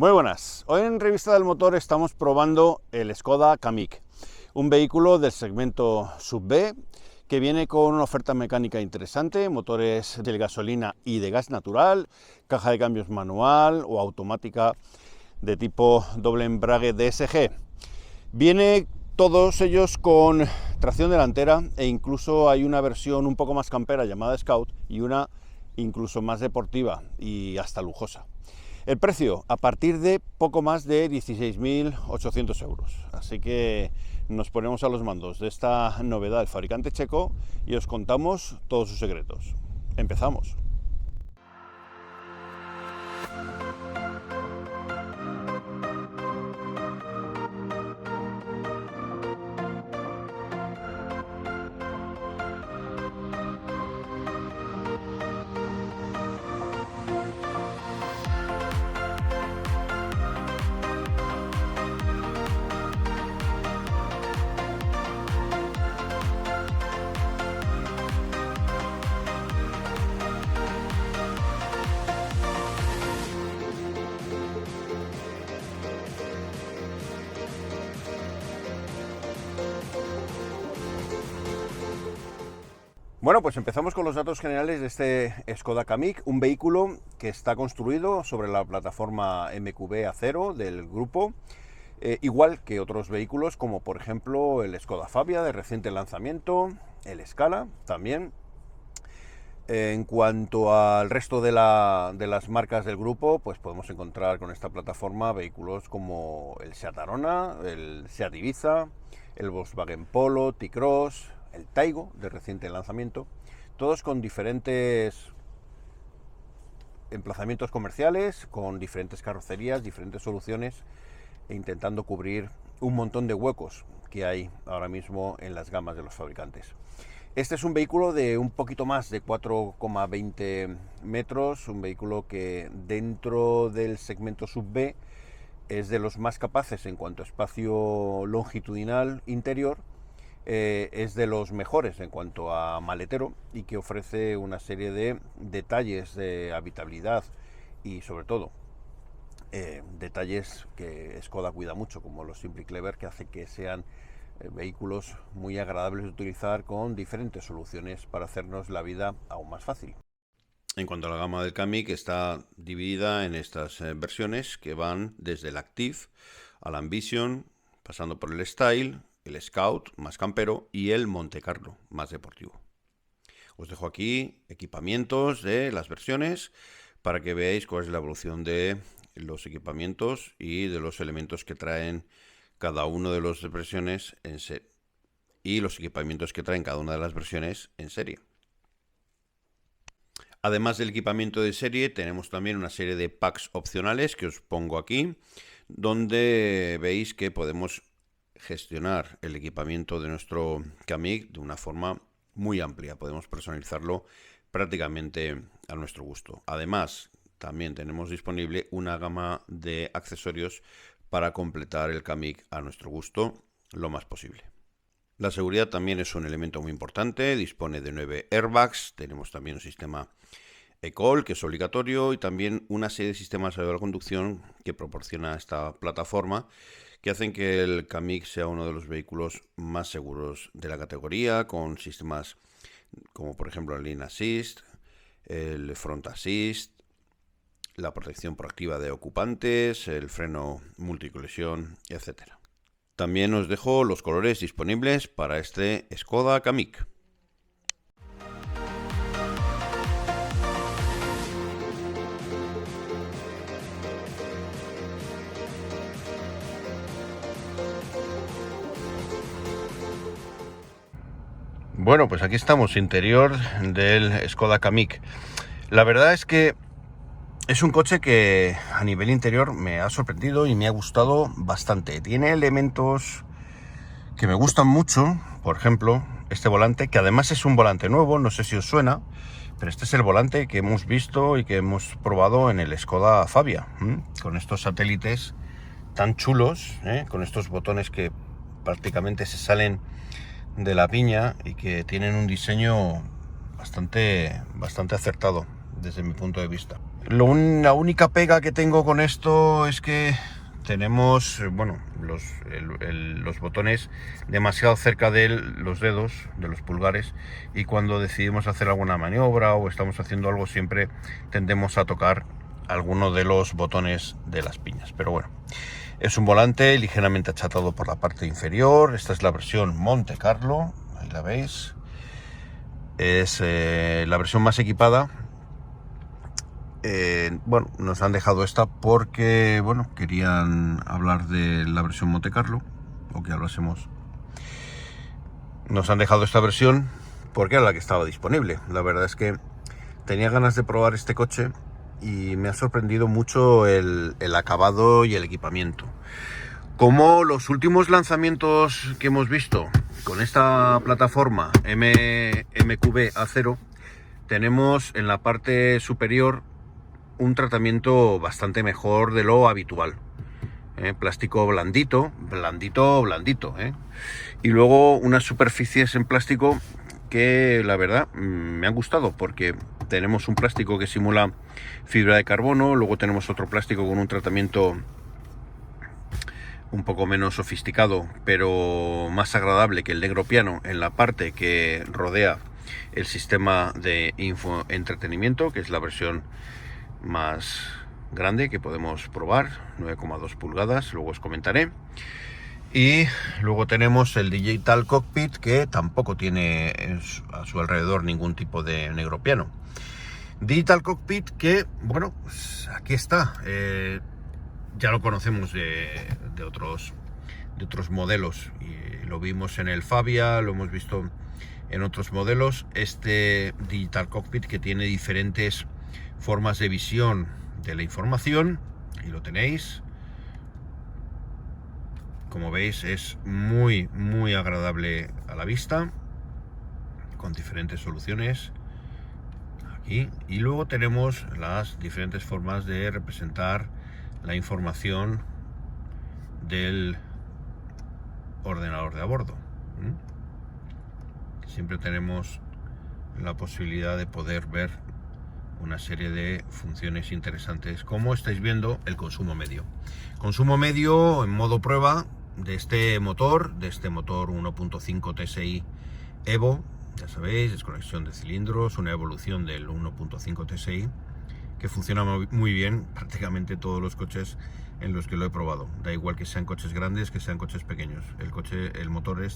Muy buenas, hoy en Revista del Motor estamos probando el Škoda Kamiq, un vehículo del segmento sub-B que viene con una oferta mecánica interesante, motores de gasolina y de gas natural, caja de cambios manual o automática de tipo doble embrague DSG. Viene todos ellos con tracción delantera e incluso hay una versión un poco más campera llamada Scout y una incluso más deportiva y hasta lujosa. El precio a partir de poco más de 16.800 euros. Así que nos ponemos a los mandos de esta novedad del fabricante checo y os contamos todos sus secretos. Empezamos. Bueno, pues empezamos con los datos generales de este Škoda Kamiq, un vehículo que está construido sobre la plataforma MQB Acero del grupo, igual que otros vehículos como por ejemplo el Škoda Fabia de reciente lanzamiento, el Scala también. En cuanto al resto de las marcas del grupo, pues podemos encontrar con esta plataforma vehículos como el Seat Arona, el Seat Ibiza, el Volkswagen Polo, T-Cross, el Taigo de reciente lanzamiento, todos con diferentes emplazamientos comerciales, con diferentes carrocerías, diferentes soluciones e intentando cubrir un montón de huecos que hay ahora mismo en las gamas de los fabricantes. Este es un vehículo de un poquito más de 4,20 metros, un vehículo que dentro del segmento sub-B es de los más capaces en cuanto a espacio longitudinal interior. Es de los mejores en cuanto a maletero y que ofrece una serie de detalles de habitabilidad y sobre todo detalles que Škoda cuida mucho, como los Simply Clever, que hace que sean vehículos muy agradables de utilizar con diferentes soluciones para hacernos la vida aún más fácil. En cuanto a la gama del Kamiq, está dividida en estas versiones que van desde el Active al Ambition, pasando por el Style, el Scout, más campero, y el Monte Carlo, más deportivo. Os dejo aquí equipamientos de las versiones para que veáis cuál es la evolución de los equipamientos y de los elementos que traen cada una de las versiones en serie y los equipamientos que traen cada una de las versiones en serie. Además del equipamiento de serie, tenemos también una serie de packs opcionales que os pongo aquí, donde veis que podemos gestionar el equipamiento de nuestro Kamiq de una forma muy amplia. Podemos personalizarlo prácticamente a nuestro gusto. Además, también tenemos disponible una gama de accesorios para completar el Kamiq a nuestro gusto lo más posible. La seguridad también es un elemento muy importante. Dispone de 9 airbags. Tenemos también un sistema eCall, que es obligatorio, y también una serie de sistemas de conducción que proporciona esta plataforma, que hacen que el Kamiq sea uno de los vehículos más seguros de la categoría, con sistemas como por ejemplo el Lane Assist, el Front Assist, la protección proactiva de ocupantes, el freno multicolisión, etc. También os dejo los colores disponibles para este Škoda Kamiq. Bueno, pues aquí estamos, interior del Škoda Kamiq. La verdad es que es un coche que a nivel interior me ha sorprendido y me ha gustado bastante. Tiene elementos que me gustan mucho, por ejemplo, este volante, que además es un volante nuevo, no sé si os suena, pero este es el volante que hemos visto y que hemos probado en el Škoda Fabia, con estos satélites tan chulos, con estos botones que prácticamente se salen de la piña y que tienen un diseño bastante acertado desde mi punto de vista. La única pega que tengo con esto es que tenemos, bueno, los botones demasiado cerca de los dedos, de los pulgares, y cuando decidimos hacer alguna maniobra o estamos haciendo algo siempre tendemos a tocar alguno de los botones de las piñas. Pero bueno, es un volante ligeramente achatado por la parte inferior. Esta es la versión Monte Carlo, ahí la veis. Es la versión más equipada. Bueno, nos han dejado esta porque, bueno, querían hablar de la versión Monte Carlo, o que hablásemos. Nos han dejado esta versión porque era la que estaba disponible. La verdad es que tenía ganas de probar este coche y me ha sorprendido mucho el acabado y el equipamiento. Como los últimos lanzamientos que hemos visto con esta plataforma MQB A0, tenemos en la parte superior un tratamiento bastante mejor de lo habitual. Plástico blandito, y luego unas superficies en plástico que la verdad me han gustado, porque tenemos un plástico que simula fibra de carbono, luego tenemos otro plástico con un tratamiento un poco menos sofisticado pero más agradable que el negro piano en la parte que rodea el sistema de infoentretenimiento, que es la versión más grande que podemos probar, 9,2 pulgadas, luego os comentaré. Y luego tenemos el Digital Cockpit, que tampoco tiene a su alrededor ningún tipo de negro piano. Digital Cockpit que, bueno, pues aquí está. Ya lo conocemos de otros modelos. Y lo vimos en el Fabia, lo hemos visto en otros modelos. Este Digital Cockpit que tiene diferentes formas de visión de la información, y lo tenéis. Como veis, es muy agradable a la vista, con diferentes soluciones aquí. Y luego tenemos las diferentes formas de representar la información del ordenador de a bordo. Siempre tenemos la posibilidad de poder ver una serie de funciones interesantes, como estáis viendo el consumo medio. Consumo medio en modo prueba de este motor 1.5 TSI Evo, ya sabéis, desconexión de cilindros, una evolución del 1.5 TSI que funciona muy bien prácticamente todos los coches en los que lo he probado. Da igual que sean coches grandes, que sean coches pequeños. El motor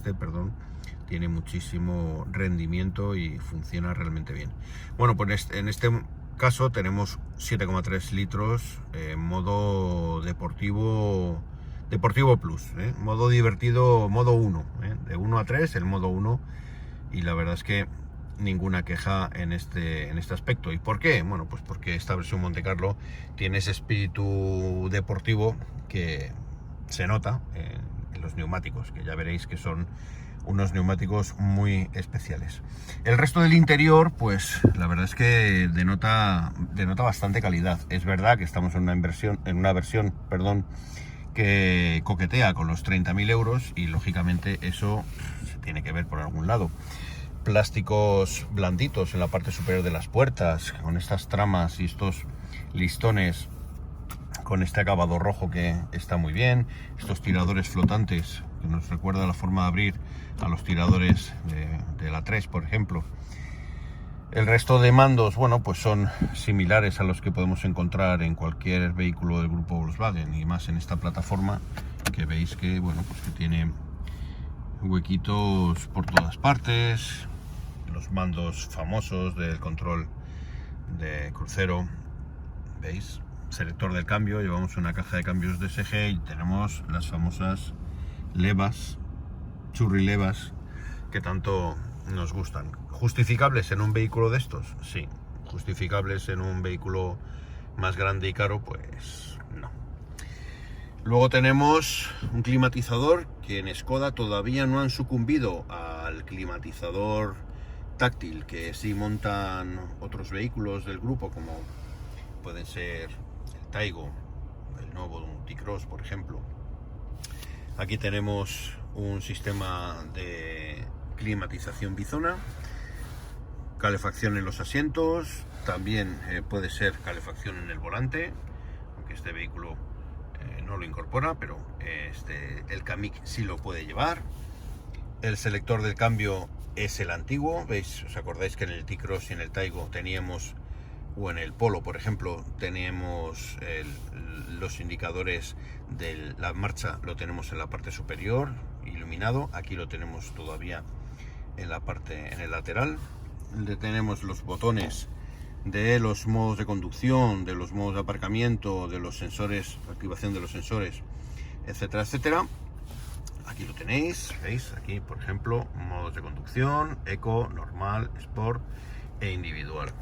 tiene muchísimo rendimiento y funciona realmente bien. Bueno, pues en este caso tenemos 7,3 litros en modo deportivo plus, modo divertido, modo 1, de 1 a 3, el modo 1, y la verdad es que ninguna queja en este aspecto. ¿Y por qué? Bueno, pues porque esta versión Monte Carlo tiene ese espíritu deportivo que se nota en los neumáticos, que ya veréis que son unos neumáticos muy especiales. El resto del interior, pues la verdad es que denota bastante calidad. Es verdad que estamos en una versión que coquetea con los 30.000 euros, y lógicamente eso se tiene que ver por algún lado. Plásticos blanditos en la parte superior de las puertas, con estas tramas y estos listones con este acabado rojo que está muy bien. Estos tiradores flotantes que nos recuerda la forma de abrir a los tiradores de la 3, por ejemplo. El resto de mandos, bueno, pues son similares a los que podemos encontrar en cualquier vehículo del grupo Volkswagen, y más en esta plataforma, que veis que, bueno, pues que tiene huequitos por todas partes. Los mandos famosos del control de crucero, veis, selector del cambio, llevamos una caja de cambios DSG y tenemos las famosas levas, churrilevas, que tanto nos gustan. ¿Justificables en un vehículo de estos? Sí. ¿Justificables en un vehículo más grande y caro? Pues no. Luego tenemos un climatizador que en Skoda todavía no han sucumbido al climatizador táctil que sí montan otros vehículos del grupo, como pueden ser el Taigo, el nuevo T-Cross, por ejemplo. Aquí tenemos un sistema de climatización bizona calefacción en los asientos, también puede ser calefacción en el volante, aunque este vehículo no lo incorpora, pero el Kamiq sí lo puede llevar. El selector del cambio es el antiguo, ¿veis? ¿Os acordáis que en el T-Cross y en el Taigo teníamos, o en el Polo, por ejemplo, teníamos los indicadores de la marcha, lo tenemos en la parte superior, iluminado? Aquí lo tenemos todavía en la parte, en el lateral. Tenemos los botones de los modos de conducción, de los modos de aparcamiento, de los sensores, activación de los sensores, etcétera, etcétera. Aquí lo tenéis, ¿veis? Aquí, por ejemplo, modos de conducción, eco, normal, sport e individual.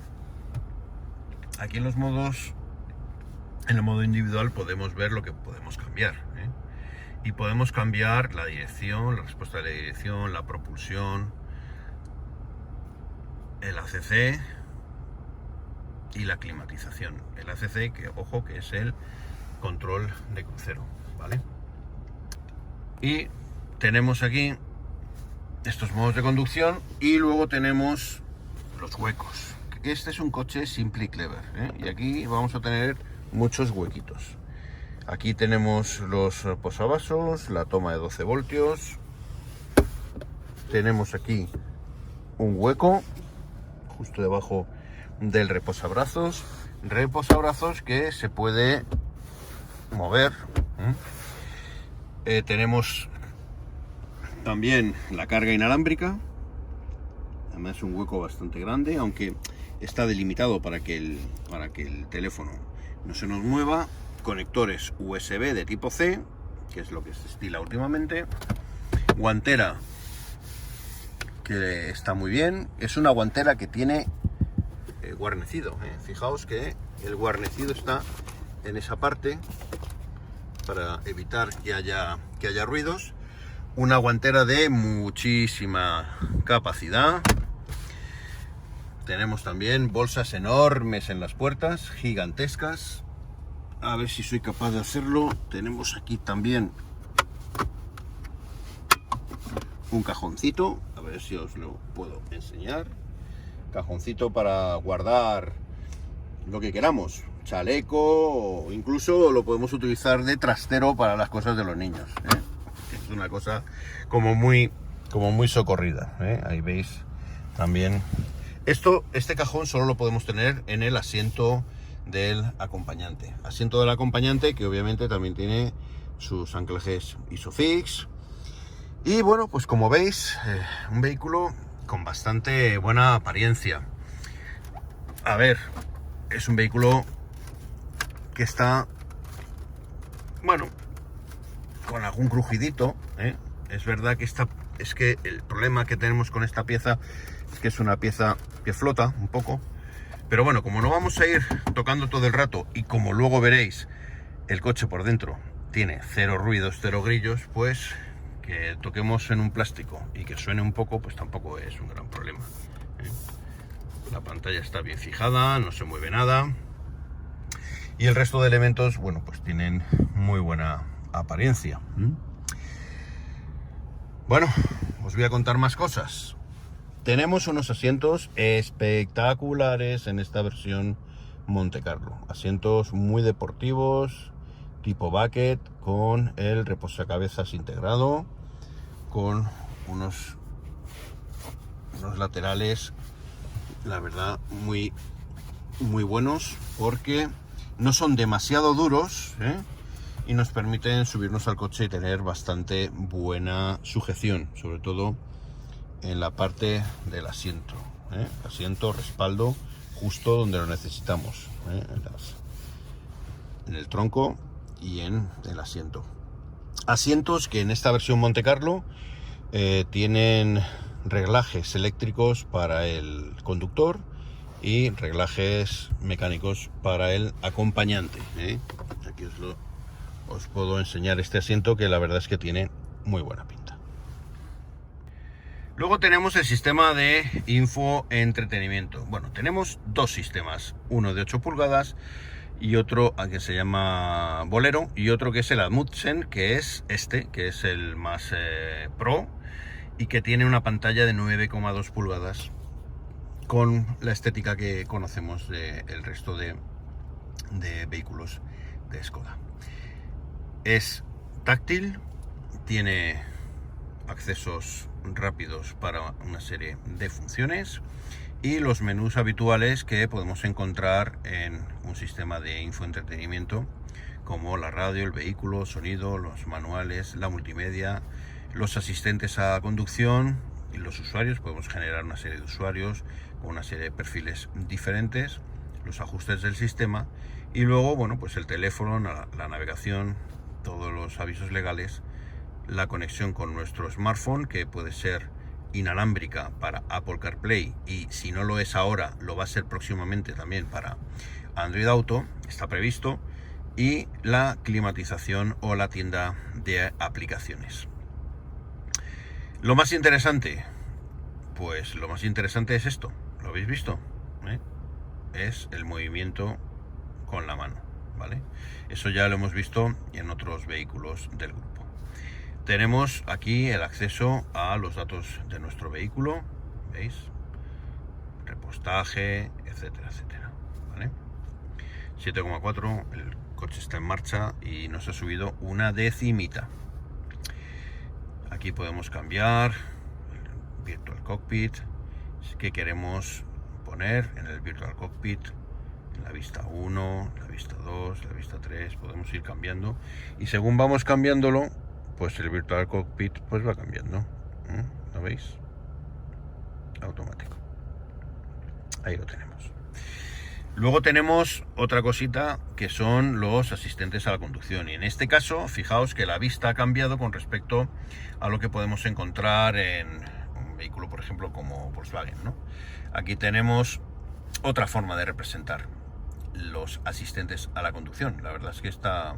Aquí en los modos, en el modo individual podemos ver lo que podemos cambiar, ¿eh? Y podemos cambiar la dirección, la respuesta de la dirección, la propulsión, el ACC y la climatización. El ACC, que ojo, que es el control de crucero, ¿vale? Y tenemos aquí estos modos de conducción y luego tenemos los huecos. Este es un coche simple y clever, ¿eh? Y aquí vamos a tener muchos huequitos. Aquí tenemos los posavasos, la toma de 12 voltios. Tenemos aquí un hueco justo debajo del reposabrazos. Reposabrazos que se puede mover. Tenemos también la carga inalámbrica. Además es un hueco bastante grande, aunque está delimitado para que el teléfono no se nos mueva. Conectores USB de tipo C, que es lo que se estila últimamente. Guantera, que está muy bien. Es una guantera que tiene guarnecido, ¿eh? Fijaos que el guarnecido está en esa parte para evitar que haya ruidos. Una guantera de muchísima capacidad. Tenemos también bolsas enormes en las puertas, gigantescas. A ver si soy capaz de hacerlo. Tenemos aquí también un cajoncito, a ver si os lo puedo enseñar. Cajoncito para guardar lo que queramos, chaleco, o incluso lo podemos utilizar de trastero para las cosas de los niños, ¿eh? Es una cosa como muy socorrida, ¿eh? Ahí veis también. Este cajón solo lo podemos tener en el asiento del acompañante. Asiento del acompañante que obviamente también tiene sus anclajes Isofix. Y bueno, pues como veis, un vehículo con bastante buena apariencia. A ver, es un vehículo que está, bueno, con algún crujidito, ¿eh? Es verdad que es que el problema que tenemos con esta pieza es que es una pieza que flota un poco. Pero bueno, como no vamos a ir tocando todo el rato y como luego veréis, el coche por dentro tiene cero ruidos, cero grillos, pues que toquemos en un plástico y que suene un poco, pues tampoco es un gran problema, ¿eh? La pantalla está bien fijada, no se mueve nada. Y el resto de elementos, bueno, pues tienen muy buena apariencia. Bueno, os voy a contar más cosas. Tenemos unos asientos espectaculares en esta versión Monte Carlo. Asientos muy deportivos, tipo bucket, con el reposacabezas integrado, con unos laterales, la verdad, muy buenos, porque no son demasiado duros, ¿eh? Y nos permiten subirnos al coche y tener bastante buena sujeción, sobre todo en la parte del asiento, ¿eh? Asiento, respaldo, justo donde lo necesitamos, ¿eh? En el tronco y en el asiento. Asientos que en esta versión Monte Carlo tienen reglajes eléctricos para el conductor y reglajes mecánicos para el acompañante, ¿eh? Aquí os puedo enseñar este asiento, que la verdad es que tiene muy buena pinta. Luego tenemos el sistema de infoentretenimiento. Bueno, tenemos dos sistemas, uno de 8 pulgadas y otro que se llama Bolero, y otro que es el Amundsen, que es que es el más pro y que tiene una pantalla de 9,2 pulgadas con la estética que conocemos del resto de vehículos de Skoda. Es táctil, tiene accesos rápidos para una serie de funciones y los menús habituales que podemos encontrar en un sistema de infoentretenimiento, como la radio, el vehículo, sonido, los manuales, la multimedia, los asistentes a conducción y los usuarios. Podemos generar una serie de usuarios con una serie de perfiles diferentes, los ajustes del sistema y luego, bueno, pues el teléfono, la navegación, todos los avisos legales, la conexión con nuestro smartphone, que puede ser inalámbrica para Apple CarPlay y si no lo es ahora, lo va a ser próximamente también para Android Auto, está previsto, y la climatización o la tienda de aplicaciones. Lo más interesante, pues lo más interesante es esto, ¿lo habéis visto? Es el movimiento con la mano, ¿vale? Eso ya lo hemos visto en otros vehículos del grupo. Tenemos aquí el acceso a los datos de nuestro vehículo, ¿veis? Repostaje, etcétera, etcétera, ¿vale? 7,4, el coche está en marcha y nos ha subido una decimita. Aquí podemos cambiar el Virtual Cockpit, que queremos poner en el Virtual Cockpit, en la vista 1, la vista 2, la vista 3, podemos ir cambiando y según vamos cambiándolo, pues el Virtual Cockpit pues va cambiando. ¿Lo veis? Automático. Ahí lo tenemos. Luego tenemos otra cosita que son los asistentes a la conducción y en este caso fijaos que la vista ha cambiado con respecto a lo que podemos encontrar en un vehículo, por ejemplo, como Volkswagen, ¿no? Aquí tenemos otra forma de representar los asistentes a la conducción. La verdad es que está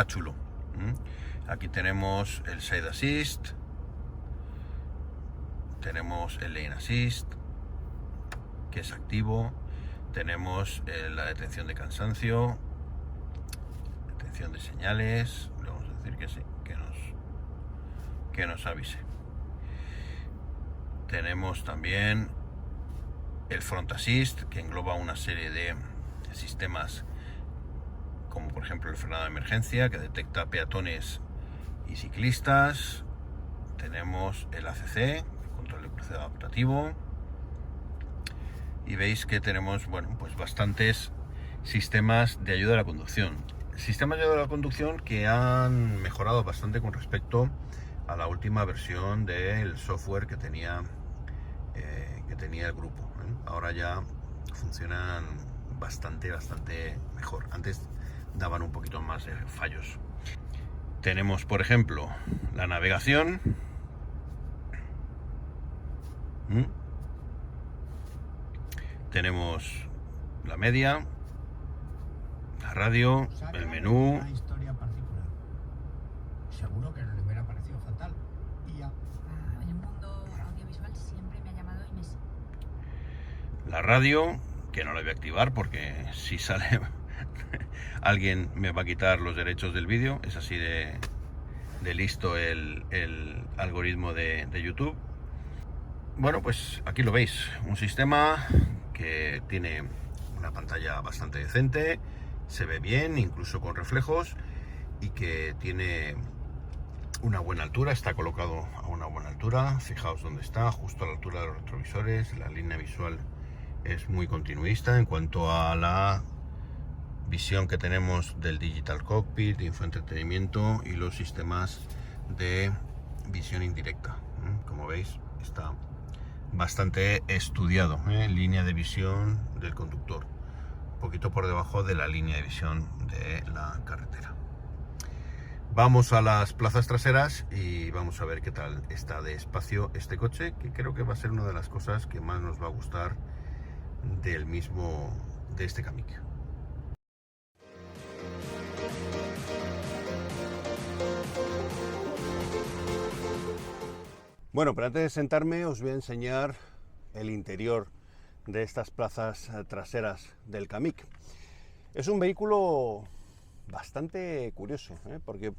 chulo. Aquí tenemos el Side Assist, tenemos el Lane Assist, que es activo, tenemos la detención de cansancio, detención de señales, le vamos a decir que sí, que nos avise. Tenemos también el Front Assist, que engloba una serie de sistemas como por ejemplo el frenado de emergencia, que detecta peatones y ciclistas. Tenemos el ACC, el control de crucero adaptativo, y veis que tenemos, bueno, pues bastantes sistemas de ayuda a la conducción. Sistemas de ayuda a la conducción que han mejorado bastante con respecto a la última versión del software que tenía el grupo. Ahora ya funcionan bastante mejor. Antes daban un poquito más de fallos. Tenemos, por ejemplo, la navegación. Tenemos la media, la radio, el menú. Una historia particular. Seguro que no le hubiera parecido fatal. Y ya. En el mundo audiovisual siempre me ha llamado y La radio, que no la voy a activar porque si sale alguien me va a quitar los derechos del vídeo. Es así de listo el algoritmo de YouTube. Bueno, pues aquí lo veis, un sistema que tiene una pantalla bastante decente, se ve bien, incluso con reflejos, y que tiene una buena altura, está colocado a una buena altura. Fijaos dónde está, justo a la altura de los retrovisores. La línea visual es muy continuista en cuanto a la visión que tenemos del Digital Cockpit, infoentretenimiento y los sistemas de visión indirecta. Como veis, está bastante estudiado, línea de visión del conductor, un poquito por debajo de la línea de visión de la carretera. Vamos a las plazas traseras y vamos a ver qué tal está de espacio este coche, que creo que va a ser una de las cosas que más nos va a gustar de este Kamiq. Bueno, pero antes de sentarme os voy a enseñar el interior de estas plazas traseras del Kamiq. Es un vehículo bastante curioso, porque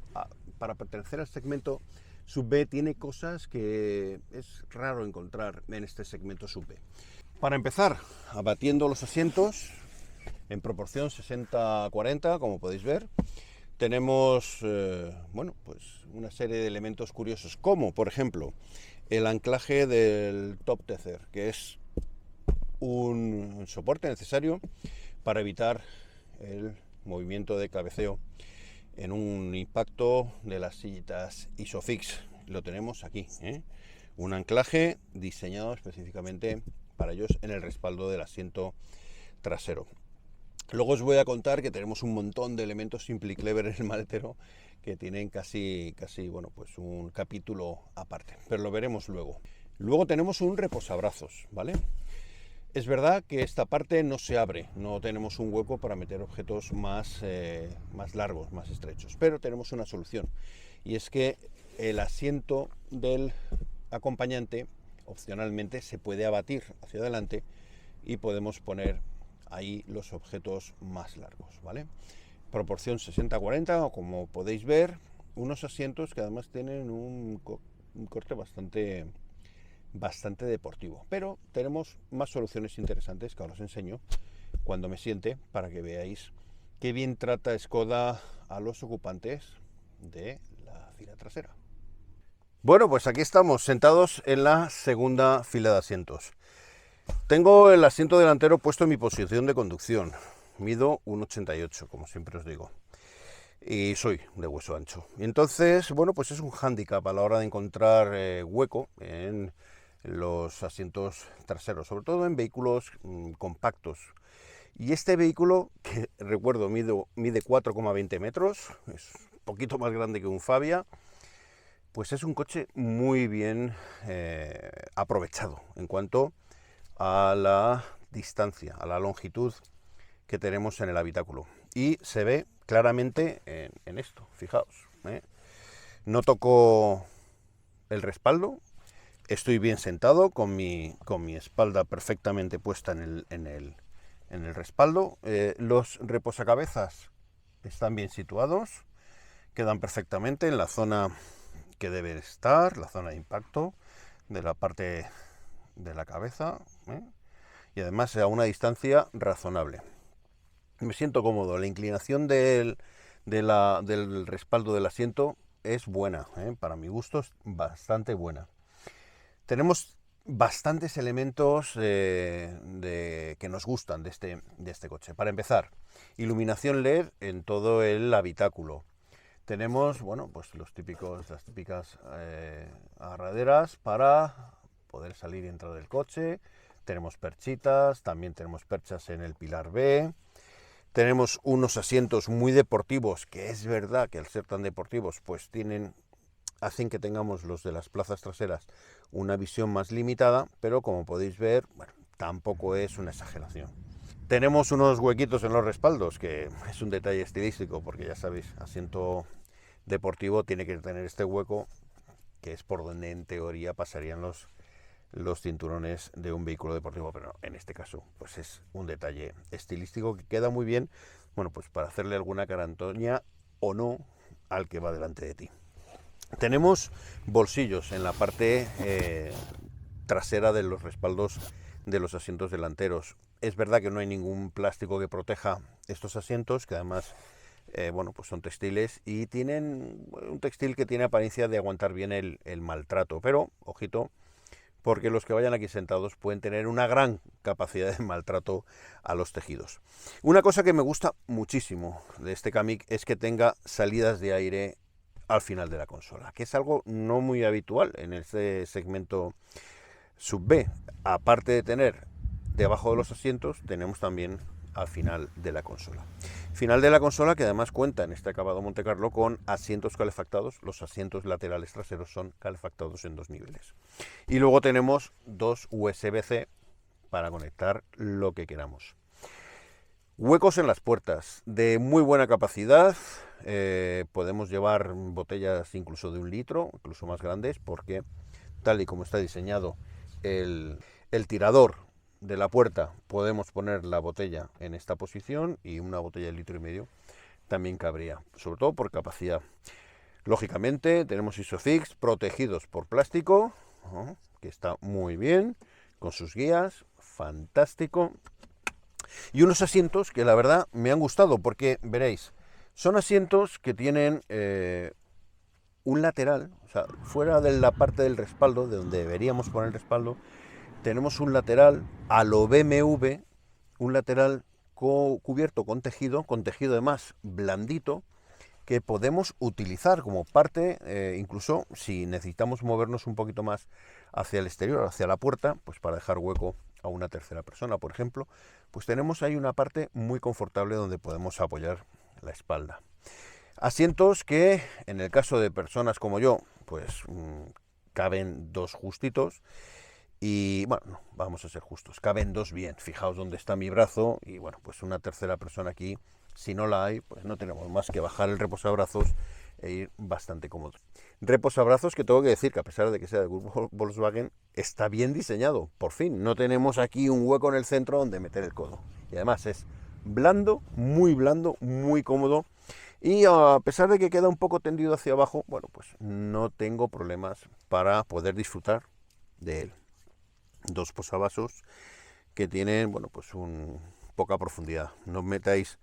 para pertenecer al segmento sub B tiene cosas que es raro encontrar en este segmento sub B. Para empezar, abatiendo los asientos en proporción 60-40, como podéis ver, tenemos bueno, pues una serie de elementos curiosos, como por ejemplo el anclaje del top tether, que es un soporte necesario para evitar el movimiento de cabeceo en un impacto de las sillitas Isofix. Lo tenemos aquí, un anclaje diseñado específicamente para ellos en el respaldo del asiento trasero. Luego os voy a contar que tenemos un montón de elementos Simply Clever en el maletero que tienen casi bueno, pues un capítulo aparte, pero lo veremos luego. Luego tenemos un reposabrazos, ¿vale? Es verdad que esta parte no se abre, no tenemos un hueco para meter objetos más largos, más estrechos, pero tenemos una solución, y es que el asiento del acompañante opcionalmente se puede abatir hacia adelante y podemos poner ahí los objetos más largos, ¿vale? Proporción 60-40, o como podéis ver, unos asientos que además tienen un corte bastante deportivo, pero tenemos más soluciones interesantes que ahora os enseño cuando me siente, para que veáis qué bien trata Škoda a los ocupantes de la fila trasera. Bueno, pues aquí estamos sentados en la segunda fila de asientos. Tengo el asiento delantero puesto en mi posición de conducción. Mido 1,88, como siempre os digo, y soy de hueso ancho. Y entonces, bueno, pues es un hándicap a la hora de encontrar hueco en los asientos traseros, sobre todo en vehículos compactos. Y este vehículo, que recuerdo mide 4,20 metros, es un poquito más grande que un Fabia, pues es un coche muy bien aprovechado en cuanto a la distancia, a la longitud que tenemos en el habitáculo. Y se ve claramente en esto, fijaos, no toco el respaldo, estoy bien sentado con mi espalda perfectamente puesta en el respaldo. Los reposacabezas están bien situados, quedan perfectamente en la zona que debe estar, la zona de impacto de la parte de la cabeza, y además a una distancia razonable. Me siento cómodo, la inclinación del respaldo del asiento es buena, para mi gusto es bastante buena. Tenemos bastantes elementos que nos gustan de este coche. Para empezar, iluminación LED en todo el habitáculo. Tenemos, bueno, pues las típicas agarraderas para poder salir y entrar del coche. Tenemos perchitas, también tenemos perchas en el pilar B. Tenemos unos asientos muy deportivos, que es verdad que al ser tan deportivos, pues hacen que tengamos los de las plazas traseras una visión más limitada, pero como podéis ver, bueno, tampoco es una exageración. Tenemos unos huequitos en los respaldos, que es un detalle estilístico, porque ya sabéis, asiento deportivo tiene que tener este hueco, que es por donde en teoría pasarían los cinturones de un vehículo deportivo, pero en este caso pues es un detalle estilístico que queda muy bien, bueno, pues para hacerle alguna carantoña o no al que va delante de ti. Tenemos bolsillos en la parte trasera de los respaldos de los asientos delanteros. Es verdad que no hay ningún plástico que proteja estos asientos, que además bueno, pues son textiles y tienen un textil que tiene apariencia de aguantar bien el maltrato, pero ojito, porque los que vayan aquí sentados pueden tener una gran capacidad de maltrato a los tejidos. Una cosa que me gusta muchísimo de este Kamiq es que tenga salidas de aire al final de la consola, que es algo no muy habitual en este segmento sub B. Aparte de tener debajo de los asientos, tenemos también al final de la consola. Final de la consola que además cuenta en este acabado Monte Carlo con asientos calefactados. Los asientos laterales traseros son calefactados en 2 niveles. Y luego tenemos 2 USB-C para conectar lo que queramos. Huecos en las puertas de muy buena capacidad. Podemos llevar botellas incluso de 1 litro, incluso más grandes, porque tal y como está diseñado el tirador de la puerta, podemos poner la botella en esta posición, y una botella de 1,5 litros también cabría, sobre todo por capacidad. Lógicamente tenemos Isofix protegidos por plástico, que está muy bien, con sus guías, fantástico. Y unos asientos que la verdad me han gustado porque, veréis, son asientos que tienen un lateral, o sea, fuera de la parte del respaldo, de donde deberíamos poner el respaldo, tenemos un lateral a lo BMW, un lateral cubierto con tejido además blandito, que podemos utilizar como parte, incluso si necesitamos movernos un poquito más hacia el exterior, hacia la puerta, pues para dejar hueco a una tercera persona, por ejemplo, pues tenemos ahí una parte muy confortable donde podemos apoyar la espalda. Asientos que, en el caso de personas como yo, pues caben dos justitos. Y bueno, no, vamos a ser justos, caben dos bien. Fijaos dónde está mi brazo y bueno, pues una tercera persona aquí, si no la hay, pues no tenemos más que bajar el reposabrazos e ir bastante cómodo. Reposabrazos que tengo que decir que a pesar de que sea del grupo Volkswagen, está bien diseñado. Por fin, no tenemos aquí un hueco en el centro donde meter el codo. Y además es blando, muy cómodo. Y a pesar de que queda un poco tendido hacia abajo, bueno, pues no tengo problemas para poder disfrutar de él. Dos posavasos que tienen, bueno, pues poca profundidad. No metáis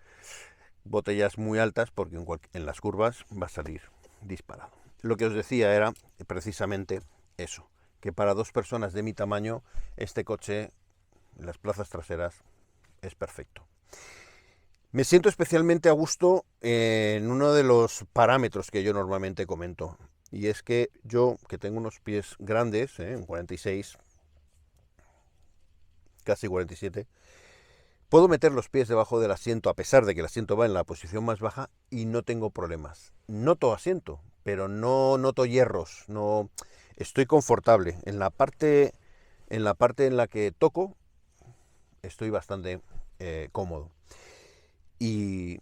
botellas muy altas porque en las curvas va a salir disparado. Lo que os decía era precisamente eso, que para dos personas de mi tamaño este coche en las plazas traseras es perfecto. Me siento especialmente a gusto en uno de los parámetros que yo normalmente comento, y es que yo, que tengo unos pies grandes, un 46, casi 47, puedo meter los pies debajo del asiento a pesar de que el asiento va en la posición más baja y no tengo problemas. Noto asiento, pero no noto hierros, no estoy confortable. En la parte en la que toco estoy bastante cómodo. Y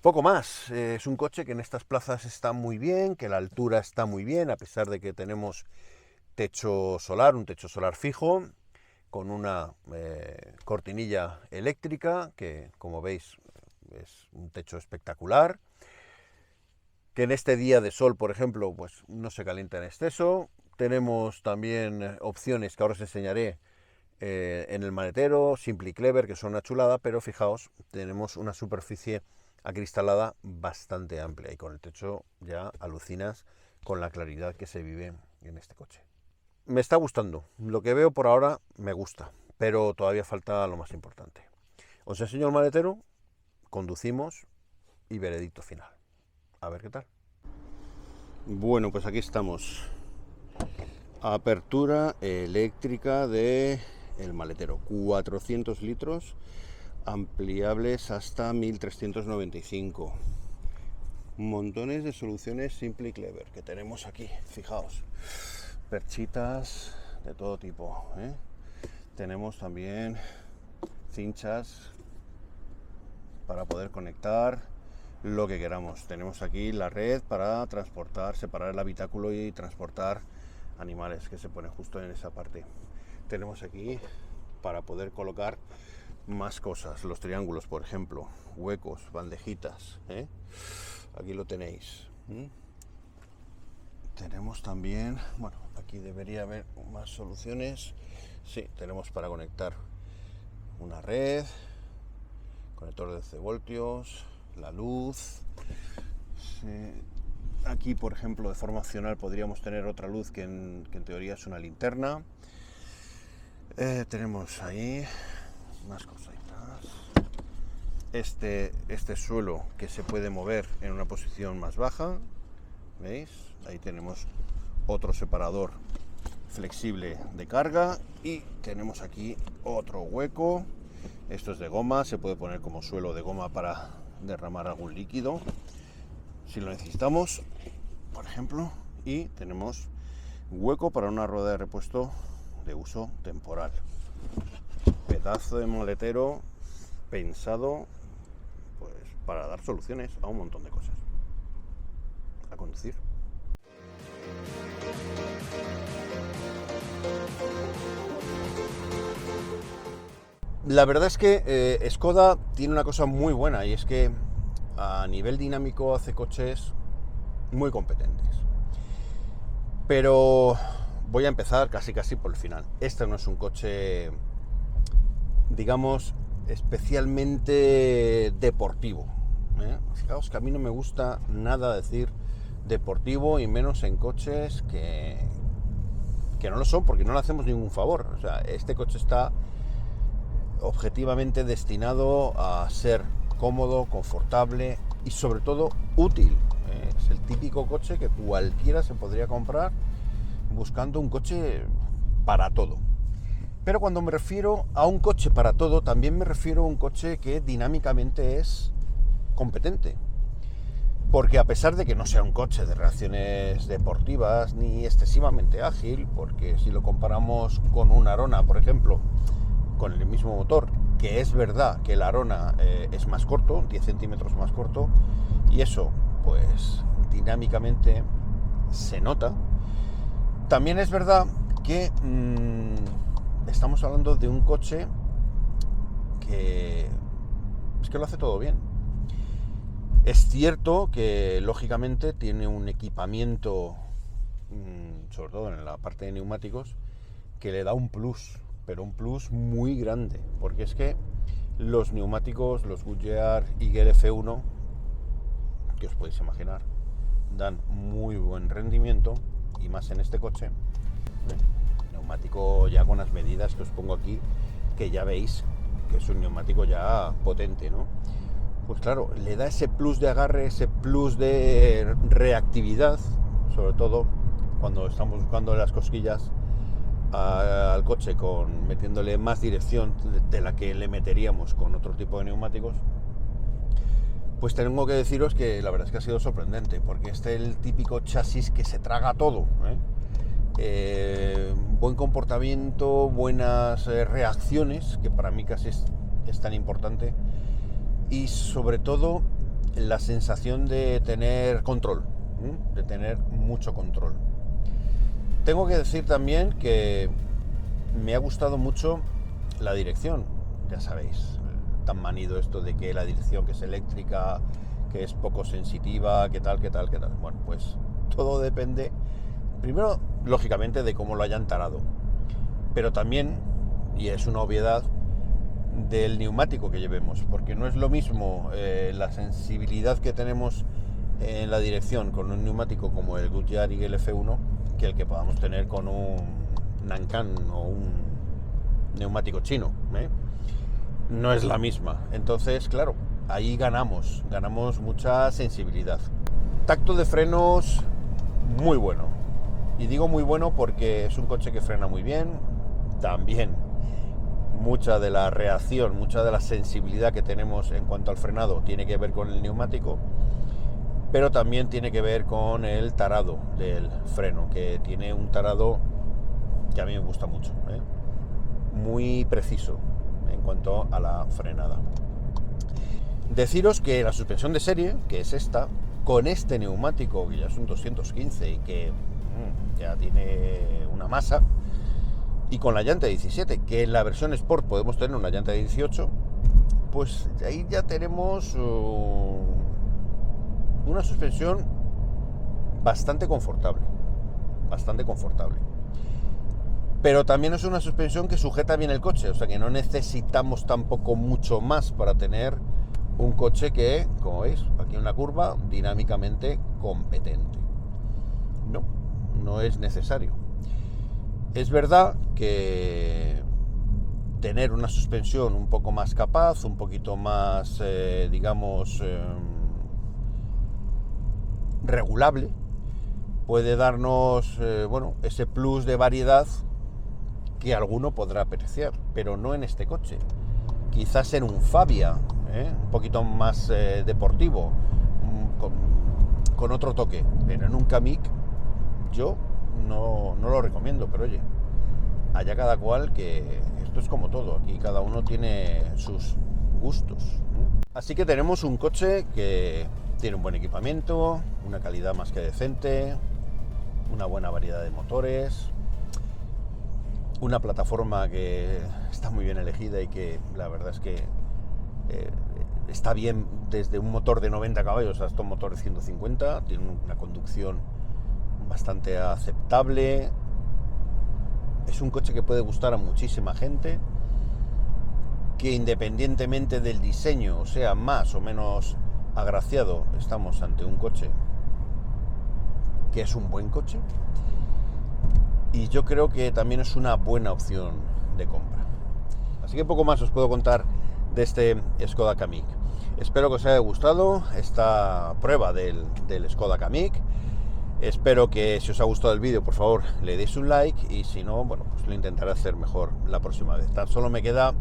poco más, es un coche que en estas plazas está muy bien, que la altura está muy bien, a pesar de que tenemos techo solar, un techo solar fijo, con una cortinilla eléctrica, que como veis es un techo espectacular, que en este día de sol, por ejemplo, pues no se calienta en exceso. Tenemos también opciones que ahora os enseñaré en el maletero, Simple y Clever, que son una chulada, pero fijaos, tenemos una superficie acristalada bastante amplia y con el techo ya alucinas con la claridad que se vive en este coche. Me está gustando, lo que veo por ahora me gusta, pero todavía falta lo más importante. Os enseño el maletero, conducimos y veredicto final. A ver qué tal. Bueno, pues aquí estamos. Apertura eléctrica de el maletero, 400 litros, ampliables hasta 1395. Montones de soluciones Simple y Clever que tenemos aquí, fijaos. Perchitas de todo tipo, ¿eh? Tenemos también cinchas para poder conectar lo que queramos. Tenemos aquí la red para transportar, separar el habitáculo y transportar animales, que se pone justo en esa parte. Tenemos aquí para poder colocar más cosas, los triángulos, por ejemplo, huecos, bandejitas, ¿eh? Aquí lo tenéis. Tenemos también, bueno, aquí debería haber más soluciones. Sí, tenemos para conectar una red, conector de 12 voltios, la luz. Sí. Aquí, por ejemplo, de forma opcional podríamos tener otra luz que en teoría es una linterna. Tenemos ahí más cositas. Este suelo que se puede mover en una posición más baja. ¿Veis? Ahí tenemos otro separador flexible de carga y tenemos aquí otro hueco. Esto es de goma, se puede poner como suelo de goma para derramar algún líquido si lo necesitamos, por ejemplo. Y tenemos hueco para una rueda de repuesto de uso temporal. Pedazo de maletero pensado pues para dar soluciones a un montón de cosas. A conducir. La verdad es que Skoda tiene una cosa muy buena, y es que a nivel dinámico hace coches muy competentes. Pero voy a empezar casi por el final. Este no es un coche digamos, especialmente deportivo, ¿eh? Fijaos que a mí no me gusta nada decir deportivo, y menos en coches que no lo son, porque no le hacemos ningún favor. O sea, este coche está objetivamente destinado a ser cómodo, confortable y sobre todo útil. Es el típico coche que cualquiera se podría comprar buscando un coche para todo. Pero cuando me refiero a un coche para todo, también me refiero a un coche que dinámicamente es competente. Porque a pesar de que no sea un coche de reacciones deportivas ni excesivamente ágil, porque si lo comparamos con un Arona, por ejemplo, con el mismo motor, que es verdad que el Arona es más corto, 10 centímetros más corto, y eso pues dinámicamente se nota, también es verdad que estamos hablando de un coche que es que lo hace todo bien. Es cierto que lógicamente tiene un equipamiento, sobre todo en la parte de neumáticos, que le da un plus, pero un plus muy grande, porque es que los neumáticos, los Goodyear Eagle F1, que os podéis imaginar, dan muy buen rendimiento, y más en este coche. Neumático ya con las medidas que os pongo aquí, que ya veis que es un neumático ya potente, ¿no? Pues claro, le da ese plus de agarre, ese plus de reactividad, sobre todo cuando estamos buscando las cosquillas al coche, metiéndole más dirección de la que le meteríamos con otro tipo de neumáticos. Pues tengo que deciros que la verdad es que ha sido sorprendente, porque este es el típico chasis que se traga todo, buen comportamiento, buenas reacciones, que para mí casi es tan importante, y sobre todo la sensación de tener control, de tener mucho control. Tengo que decir también que me ha gustado mucho la dirección. Ya sabéis, tan manido esto de que la dirección que es eléctrica, que es poco sensitiva, que tal. Bueno, pues todo depende, primero, lógicamente, de cómo lo hayan tarado, pero también, y es una obviedad, del neumático que llevemos, porque no es lo mismo la sensibilidad que tenemos en la dirección con un neumático como el Goodyear Eagle F1 que el que podamos tener con un Nankan o un neumático chino, no es la misma. Entonces, claro, ahí ganamos mucha sensibilidad. Tacto de frenos muy bueno, y digo muy bueno porque es un coche que frena muy bien. También mucha de la reacción, mucha de la sensibilidad que tenemos en cuanto al frenado tiene que ver con el neumático, pero también tiene que ver con el tarado del freno, que tiene un tarado que a mí me gusta mucho, muy preciso en cuanto a la frenada. Deciros que la suspensión de serie, que es esta, con este neumático, que ya es un 215 y que ya tiene una masa, y con la llanta de 17, que en la versión Sport podemos tener una llanta de 18, pues ahí ya tenemos una suspensión bastante confortable. Pero también es una suspensión que sujeta bien el coche, o sea que no necesitamos tampoco mucho más para tener un coche que, como veis, aquí en una curva, dinámicamente competente. No es necesario. Es verdad que tener una suspensión un poco más capaz, un poquito más, regulable, puede darnos, ese plus de variedad que alguno podrá apreciar, pero no en este coche. Quizás en un Fabia, un poquito más deportivo, con otro toque, pero en un Kamiq yo no lo recomiendo. Pero oye, allá cada cual, que esto es como todo, aquí cada uno tiene sus gustos. Así que tenemos un coche que tiene un buen equipamiento, una calidad más que decente, una buena variedad de motores, una plataforma que está muy bien elegida y que la verdad es que está bien, desde un motor de 90 caballos hasta un motor de 150, tiene una conducción bastante aceptable. Es un coche que puede gustar a muchísima gente que independientemente del diseño, o sea, más o menos agraciado, estamos ante un coche que es un buen coche, y yo creo que también es una buena opción de compra. Así que poco más os puedo contar de este Škoda Kamiq. Espero que os haya gustado esta prueba del Škoda Kamiq. Espero que si os ha gustado el vídeo, por favor, le deis un like, y si no, bueno, pues lo intentaré hacer mejor la próxima vez. Tan solo me queda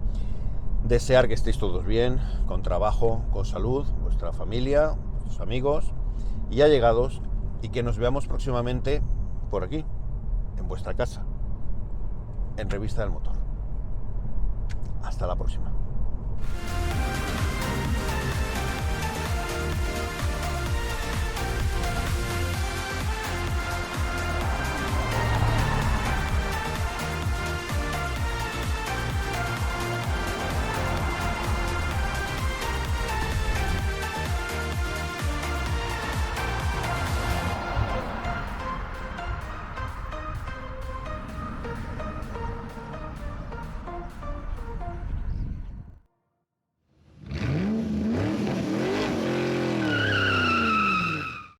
desear que estéis todos bien, con trabajo, con salud, vuestra familia, vuestros amigos y allegados, y que nos veamos próximamente por aquí, en vuestra casa, en Revista del Motor. Hasta la próxima.